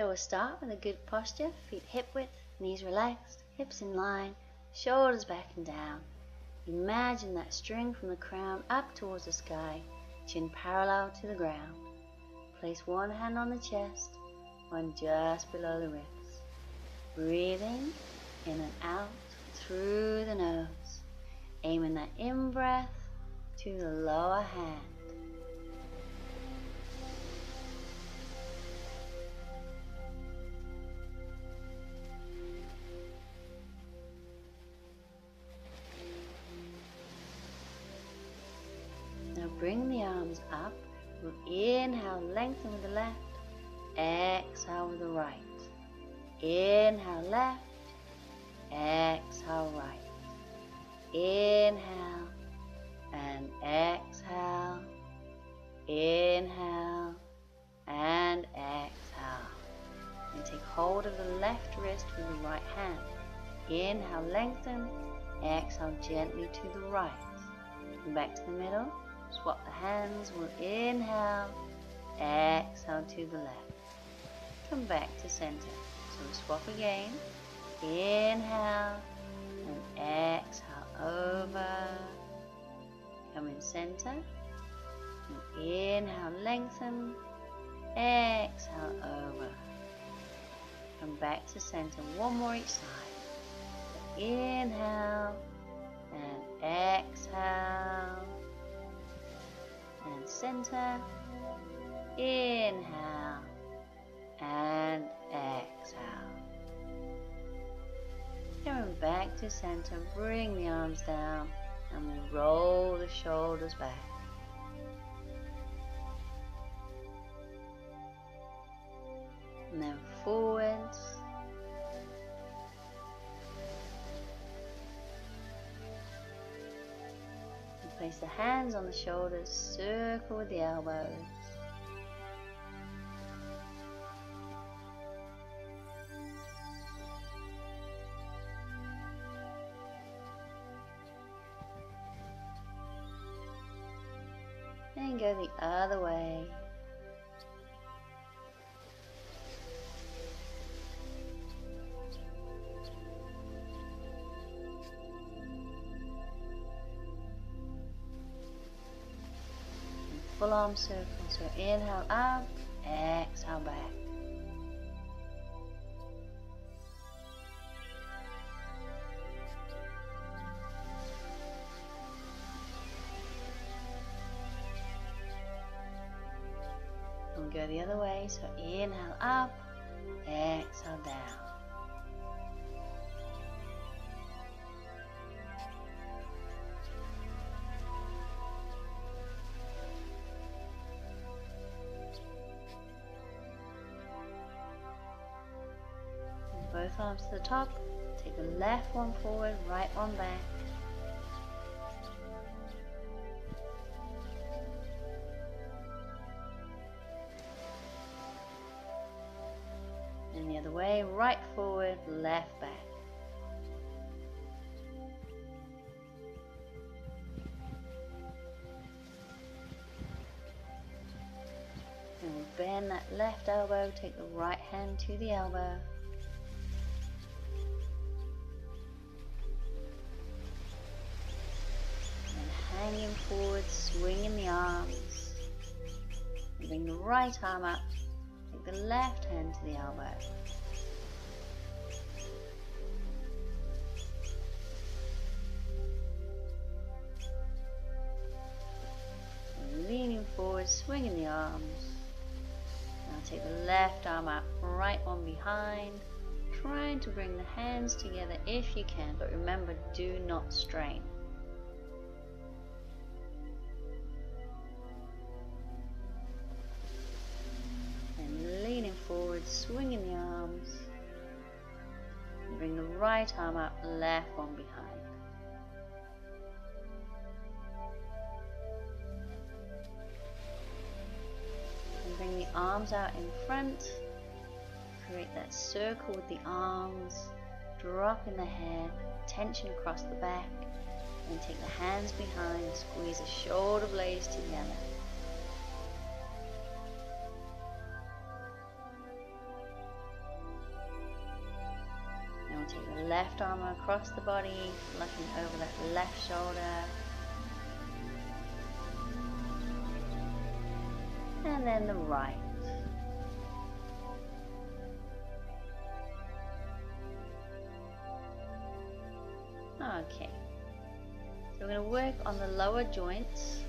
So we'll start with a good posture, feet hip width, knees relaxed, hips in line, shoulders back and down. Imagine that string from the crown up towards the sky, chin parallel to the ground. Place one hand on the chest, one just below the ribs. Breathing in and out through the nose. Aiming that in-breath to the lower hand. Now bring the arms up. We'll inhale, lengthen with the left. Exhale with the right. Inhale left. Exhale right. Inhale and exhale. Inhale and exhale. And take hold of the left wrist with the right hand. Inhale, lengthen. Exhale gently to the right. Come back to the middle. Swap the hands. We'll inhale. Exhale to the left. Come back to center. So we swap again. Inhale and exhale over. Come in center. And inhale, lengthen. Exhale over. Come back to center. One more each side. So inhale and exhale. And center. Inhale and exhale. Coming back to center, bring the arms down and we'll roll the shoulders back. And then forwards. And place the hands on the shoulders, circle with the elbows. And go the other way. And full arm circle. So inhale up, exhale back. And go the other way, so inhale up, exhale down. And both arms to the top, take the left one forward, right one back. And the other way, right forward, left back. And we'll bend that left elbow, take the right hand to the elbow. And hanging forward, swinging the arms. And bring the right arm up. Take the left hand to the elbow. And leaning forward, swinging the arms. Now take the left arm up, right one behind. Trying to bring the hands together if you can, but remember, do not strain. Forward, swinging the arms. Bring the right arm up, left one behind. And bring the arms out in front. Create that circle with the arms. Drop in the head, tension across the back. And take the hands behind, squeeze the shoulder blades together. left arm across the body, looking over that left shoulder. And then the right. Okay. So we're going to work on the lower joints.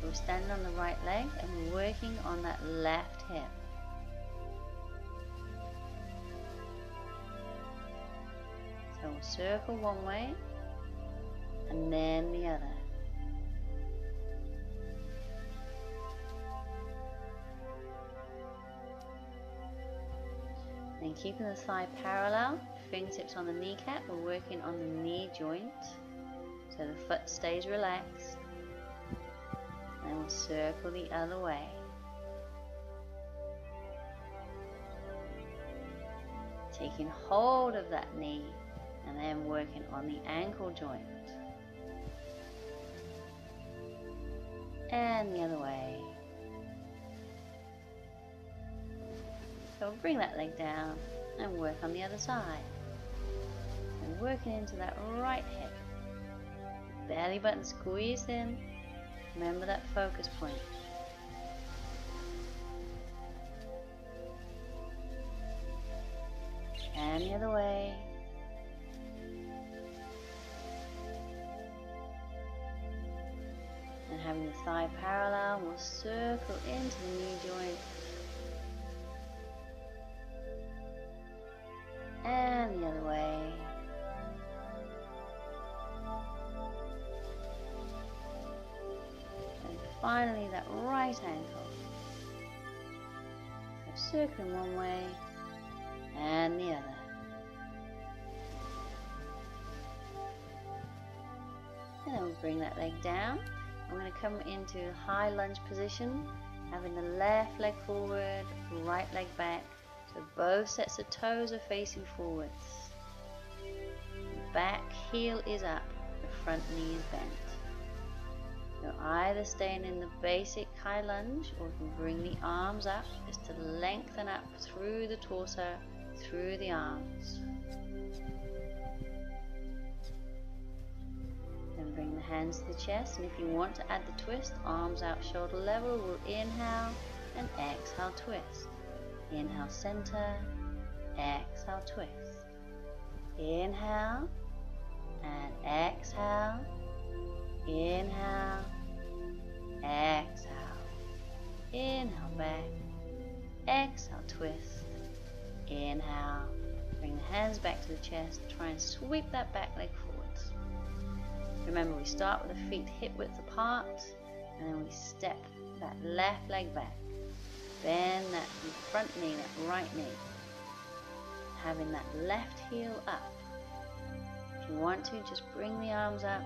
So we're standing on the right leg and we're working on that left hip. So we'll circle one way and then the other. And keeping the thigh parallel, fingertips on the kneecap, we're working on the knee joint so the foot stays relaxed. And we'll circle the other way. Taking hold of that knee and then working on the ankle joint. And the other way. So we'll bring that leg down and work on the other side. And working into that right hip. Belly button squeezed in. Remember that focus point. And the other way. And having the thigh parallel, we'll circle into the knee joint. And the other way. And finally that right ankle. So circling one way and the other. And then we'll bring that leg down. I'm going to come into high lunge position, having the left leg forward, right leg back. So both sets of toes are facing forwards. The back heel is up, the front knee is bent. So either staying in the basic high lunge or you can bring the arms up just to lengthen up through the torso, through the arms. Then bring the hands to the chest, and if you want to add the twist, arms out shoulder level, we'll inhale and exhale twist. Inhale center, exhale twist. Inhale and exhale. Inhale, exhale. Inhale back, exhale twist. Inhale, bring the hands back to the chest, try and sweep that back leg forwards. Remember, we start with the feet hip width apart and then we step that left leg back. Bend that front knee, that right knee. Having that left heel up. If you want to, just bring the arms up.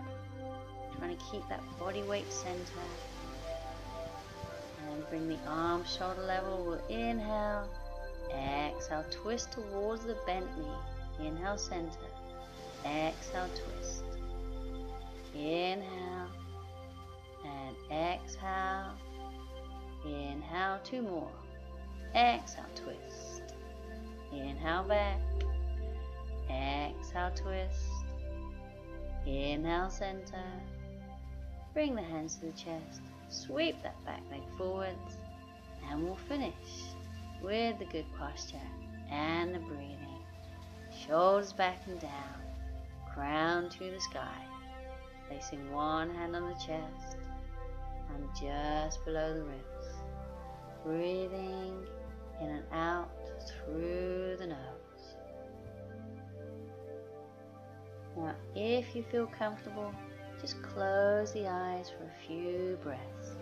Trying to keep that body weight center. And bring the arms shoulder level. We'll inhale. Exhale, twist towards the bent knee. Inhale, center. Exhale, twist. Inhale. And exhale. Inhale, two more. Exhale, twist. Inhale back. Exhale, twist. Inhale, center. Bring the hands to the chest. Sweep that back leg forwards. And we'll finish with the good posture and the breathing. Shoulders back and down. Crown to the sky. Placing one hand on the chest and just below the ribs. Breathing in and out through the nose. Now, if you feel comfortable, just close the eyes for a few breaths.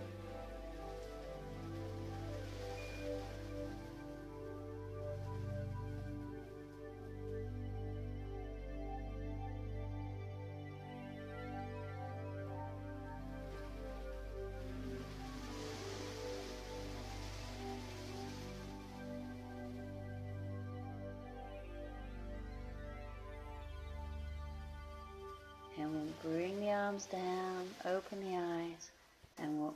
And we'll bring the arms down, open the eyes, and we'll